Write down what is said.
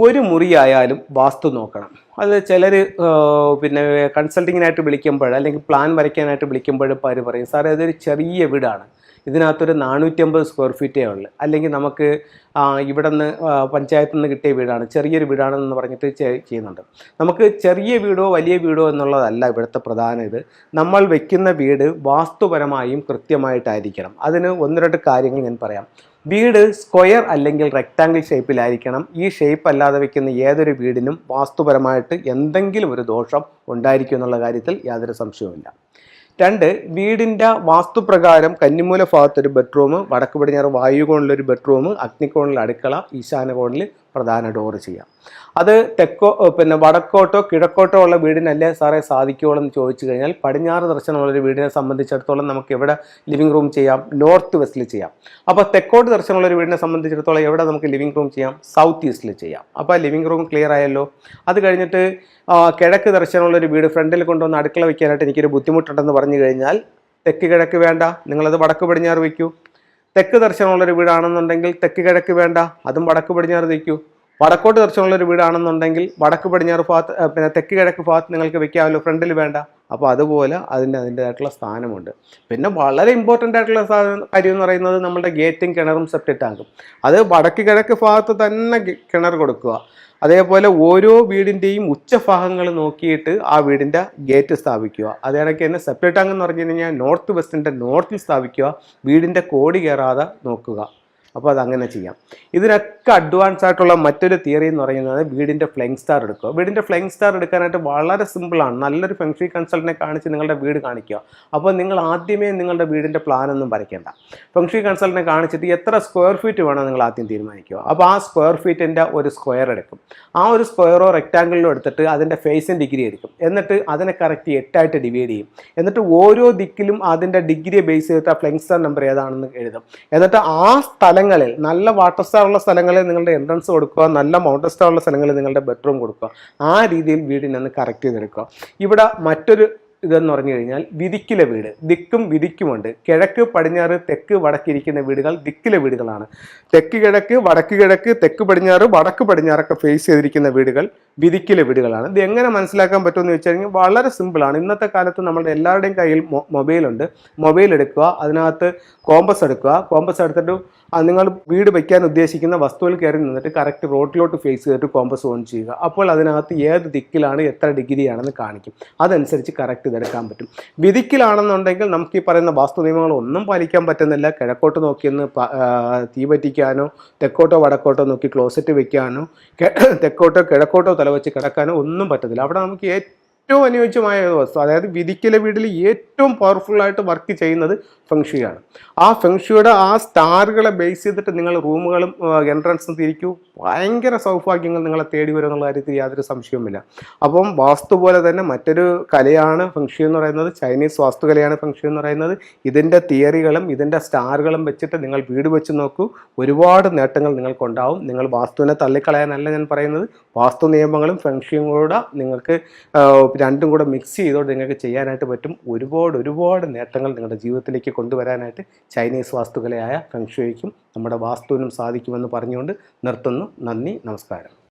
ഒരു മുറിയായാലും വാസ്തു നോക്കണം. അത് ചിലർ പിന്നെ കൺസൾട്ടിങ്ങിനായിട്ട് വിളിക്കുമ്പോൾ അല്ലെങ്കിൽ പ്ലാൻ വരയ്ക്കാനായിട്ട് വിളിക്കുമ്പോൾ അവർ പറയും, സാറേ അതൊരു ചെറിയ വീടാണ്, ഇതിനകത്തൊരു 450 സ്ക്വയർ ഫീറ്റേ ഉള്ളൂ, അല്ലെങ്കിൽ നമുക്ക് ഇവിടെ നിന്ന് പഞ്ചായത്തിൽ നിന്ന് കിട്ടിയ വീടാണ്, ചെറിയൊരു വീടാണെന്ന് പറഞ്ഞിട്ട് ചെയ്യുന്നുണ്ട്. നമുക്ക് ചെറിയ വീടോ വലിയ വീടോ എന്നുള്ളതല്ല ഇവിടുത്തെ പ്രധാന ഇത്. നമ്മൾ വെക്കുന്ന വീട് വാസ്തുപരമായും കൃത്യമായിട്ടായിരിക്കണം. അതിന് ഒന്ന് രണ്ട് കാര്യങ്ങൾ ഞാൻ പറയാം. വീട് സ്ക്വയർ അല്ലെങ്കിൽ റെക്റ്റാങ്കിൾ ഷേപ്പിലായിരിക്കണം. ഈ ഷേപ്പ് അല്ലാതെ വെക്കുന്ന ഏതൊരു വീടിനും വാസ്തുപരമായിട്ട് എന്തെങ്കിലും ഒരു ദോഷം ഉണ്ടായിരിക്കും എന്നുള്ള കാര്യത്തിൽ യാതൊരു സംശയവുമില്ല. രണ്ട്, വീടിൻ്റെ വാസ്തുപ്രകാരം കന്നിമൂല ഭാഗത്തൊരു ബെഡ്റൂം, വടക്ക് പടിഞ്ഞാറ് വായുകോണിലൊരു ബെഡ്റൂം, അഗ്നികോണിൽ അടുക്കള, ഈശാന കോണിൽ പ്രധാന ഡോറ് ചെയ്യാം. അത് വടക്കോട്ടോ കിഴക്കോട്ടോ ഉള്ള വീടിനല്ലേ സാറേ സാധിക്കുമോ എന്ന് ചോദിച്ചു കഴിഞ്ഞാൽ, പടിഞ്ഞാറ് ദർശനമുള്ളൊരു വീടിനെ സംബന്ധിച്ചിടത്തോളം നമുക്ക് എവിടെ ലിവിംഗ് റൂം ചെയ്യാം? നോർത്ത് വെസ്റ്റിൽ ചെയ്യാം. അപ്പോൾ തെക്കോട്ട് ദർശനമുള്ളൊരു വീടിനെ സംബന്ധിച്ചിടത്തോളം എവിടെ നമുക്ക് ലിവിംഗ് റൂം ചെയ്യാം? സൗത്ത് ഈസ്റ്റിൽ ചെയ്യാം. അപ്പോൾ ലിവിംഗ് റൂം ക്ലിയർ ആയല്ലോ. അത് കഴിഞ്ഞിട്ട് കിഴക്ക് ദർശനമുള്ളൊരു വീട് ഫ്രണ്ടിൽ കൊണ്ടുവന്ന് അടുക്കള വയ്ക്കാനായിട്ട് എനിക്കൊരു ബുദ്ധിമുട്ടുണ്ടെന്ന് പറഞ്ഞു കഴിഞ്ഞാൽ തെക്ക് കിഴക്ക് വേണ്ട, നിങ്ങളത് വടക്ക് പടിഞ്ഞാറ് വയ്ക്കൂ. തെക്ക് ദർശനമുള്ളൊരു വീടാണെന്നുണ്ടെങ്കിൽ തെക്ക് കിഴക്ക് വേണ്ട, അതും വടക്ക് പടിഞ്ഞാറ് വയ്ക്കൂ. വടക്കോട്ട് ദർശനമുള്ളൊരു വീടാണെന്നുണ്ടെങ്കിൽ വടക്ക് പടിഞ്ഞാറ് ഭാഗത്ത് തെക്ക് കിഴക്ക് ഭാഗത്ത് നിങ്ങൾക്ക് വെക്കാമല്ലോ, ഫ്രണ്ടിൽ വേണ്ട. അപ്പോൾ അതുപോലെ അതിൻ്റെതായിട്ടുള്ള സ്ഥാനമുണ്ട്. പിന്നെ വളരെ ഇമ്പോർട്ടൻ്റ് ആയിട്ടുള്ള കാര്യം എന്ന് പറയുന്നത് നമ്മുടെ ഗേറ്റും കിണറും സെപ്റ്റിക് ടാങ്കും. അത് വടക്ക് കിഴക്ക് ഭാഗത്ത് തന്നെ കിണർ കൊടുക്കുക. അതേപോലെ ഓരോ വീടിൻ്റെയും ഉച്ചഭാഗങ്ങൾ നോക്കിയിട്ട് ആ വീടിൻ്റെ ഗേറ്റ് സ്ഥാപിക്കുക. അതേകണക്ക് തന്നെ സെപ്റ്റിക് ടാങ്ക് എന്ന് പറഞ്ഞു കഴിഞ്ഞാൽ നോർത്ത് വെസ്റ്റിൻ്റെ നോർത്തിൽ സ്ഥാപിക്കുക. വീടിൻ്റെ കോടി കയറാതെ നോക്കുക. അപ്പോൾ അതങ്ങനെ ചെയ്യാം. ഇതിനൊക്കെ അഡ്വാൻസ് ആയിട്ടുള്ള മറ്റൊരു തിയറി എന്ന് പറയുന്നത് വീടിൻ്റെ ഫ്ലൈങ് സ്റ്റാർ എടുക്കുക. വീടിൻ്റെ ഫ്ലൈങ് സ്റ്റാർ എടുക്കാനായിട്ട് വളരെ സിമ്പിളാണ്. നല്ലൊരു ഫെങ്ഷി കൺസൾട്ടിനെ കാണിച്ച് നിങ്ങളുടെ വീട് കാണിക്കുക. അപ്പോൾ നിങ്ങൾ ആദ്യമേ നിങ്ങളുടെ വീടിൻ്റെ പ്ലാനൊന്നും വരയ്ക്കേണ്ട. ഫെങ്ഷി കൺസൾട്ടിനെ കാണിച്ചിട്ട് എത്ര സ്ക്വയർ ഫീറ്റ് വേണം നിങ്ങൾ ആദ്യം തീരുമാനിക്കുക. അപ്പോൾ ആ സ്ക്വയർ ഫീറ്റിൻ്റെ ഒരു സ്ക്വയർ എടുക്കും. ആ ഒരു സ്ക്വയറോ റെക്റ്റാങ്കിളിലോ എടുത്തിട്ട് അതിൻ്റെ ഫേസിൻ ഡിഗ്രി എടുക്കും. എന്നിട്ട് അതിനെ കറക്റ്റ് 8ആയിട്ട് ഡിവൈഡ് ചെയ്യും. എന്നിട്ട് ഓരോ ദിക്കിലും അതിൻ്റെ ഡിഗ്രിയെ ബേസ് ചെയ്തിട്ട് ആ ഫ്ലൈങ് സ്റ്റാർ നമ്പർ ഏതാണെന്ന് എഴുതും. എന്നിട്ട് ആ സ്ഥലങ്ങളിൽ നല്ല വാട്ടർ സ്റ്റാർ ഉള്ള സ്ഥലങ്ങളിൽ നിങ്ങളുടെ എൻട്രൻസ് കൊടുക്കുക, നല്ല മൗണ്ടൻ സ്റ്റാർ ഉള്ള സ്ഥലങ്ങളിൽ നിങ്ങളുടെ ബെഡ്റൂം കൊടുക്കുക. ആ രീതിയിൽ വീടിനൊന്ന് കറക്റ്റ് ചെയ്തെടുക്കുക. ഇവിടെ മറ്റൊരു ഇതെന്ന് പറഞ്ഞു കഴിഞ്ഞാൽ വിധിക്കിലെ വീട്. ദിക്കും വിധിക്കുമുണ്ട്. കിഴക്ക് പടിഞ്ഞാറ് തെക്ക് വടക്കിരിക്കുന്ന വീടുകൾ ദിക്കിലെ വീടുകളാണ്. തെക്ക് കിഴക്ക് വടക്ക് കിഴക്ക് തെക്ക് പടിഞ്ഞാറ് വടക്ക് പടിഞ്ഞാറൊക്കെ ഫേസ് ചെയ്തിരിക്കുന്ന വീടുകൾ വിധിക്കിലെ വീടുകളാണ്. ഇത് എങ്ങനെ മനസ്സിലാക്കാൻ പറ്റുമെന്ന് വെച്ച് കഴിഞ്ഞാൽ വളരെ സിമ്പിളാണ്. ഇന്നത്തെ കാലത്ത് നമ്മളുടെ എല്ലാവരുടെയും കയ്യിൽ മൊബൈലുണ്ട്. മൊബൈൽ എടുക്കുക, അതിനകത്ത് കോമ്പസ് എടുക്കുക. കോമ്പസ് എടുത്തിട്ട് നിങ്ങൾ വീട് വയ്ക്കാൻ ഉദ്ദേശിക്കുന്ന വസ്തുവിൽ കയറി നിന്നിട്ട് കറക്റ്റ് റോഡിലോട്ട് ഫേസ് ചെയ്തിട്ട് കോമ്പസ് ഓൺ ചെയ്യുക. അപ്പോൾ അതിനകത്ത് ഏത് ദിക്കിലാണ് എത്ര ഡിഗ്രിയാണെന്ന് കാണിക്കും. അതനുസരിച്ച് കറക്റ്റ് ഇതെടുക്കാൻ പറ്റും. വിധിക്കിലാണെന്നുണ്ടെങ്കിൽ നമുക്ക് ഈ പറയുന്ന വാസ്തു നിയമങ്ങളൊന്നും പാലിക്കാൻ പറ്റുന്നില്ല. കിഴക്കോട്ട് നോക്കിയെന്ന് തീ പറ്റിക്കാനോ തെക്കോട്ടോ വടക്കോട്ടോ നോക്കി ക്ലോസറ്റ് വെക്കാനോ തെക്കോട്ടോ കിഴക്കോട്ടോ തലവെച്ച് കിടക്കാനോ ഒന്നും പറ്റത്തില്ല. അവിടെ നമുക്ക് ഏറ്റവും അനുയോജ്യമായ ഒരു വസ്തു, അതായത് വിധിക്കലെ വീട്ടിൽ ഏറ്റവും പവർഫുള്ളായിട്ട് വർക്ക് ചെയ്യുന്നത് ഫെങ്ഷുയാണ്. ആ ഫെങ്ഷുയുടെ ആ സ്റ്റാറുകളെ ബേസ് ചെയ്തിട്ട് നിങ്ങൾ റൂമുകളും എൻട്രൻസും തിരിക്കൂ. ഭയങ്കര സൗഭാഗ്യങ്ങൾ നിങ്ങളെ തേടി വരും എന്നുള്ള കാര്യത്തിൽ യാതൊരു സംശയവുമില്ല. അപ്പം വാസ്തു പോലെ തന്നെ മറ്റൊരു കലയാണ് ഫെങ്ഷു എന്ന് പറയുന്നത്. ചൈനീസ് വാസ്തുകലയാണ് ഫെങ്ഷു എന്ന് പറയുന്നത്. ഇതിൻ്റെ തിയറികളും ഇതിൻ്റെ സ്റ്റാറുകളും വെച്ചിട്ട് നിങ്ങൾ വീട് വെച്ച് നോക്കൂ. ഒരുപാട് നേട്ടങ്ങൾ നിങ്ങൾക്കുണ്ടാവും. നിങ്ങൾ വാസ്തുവിനെ തള്ളിക്കളയാനല്ല ഞാൻ പറയുന്നത്. വാസ്തു നിയമങ്ങളും ഫെങ്ഷുയും കൂടെ നിങ്ങൾക്ക് രണ്ടും കൂടെ മിക്സ് ചെയ്തോണ്ട് നിങ്ങൾക്ക് ചെയ്യാനായിട്ട് പറ്റും. ഒരുപാട് നേട്ടങ്ങൾ നിങ്ങളുടെ ജീവിതത്തിലേക്ക് കൊണ്ടുവരാനായിട്ട് ചൈനീസ് വാസ്തുകലയായ ഫെങ്ഷുയ്ക്കും നമ്മുടെ വാസ്തുവിനും സാധിക്കുമെന്ന് പറഞ്ഞുകൊണ്ട് നിർത്തുന്നു. നന്ദി, നമസ്കാരം.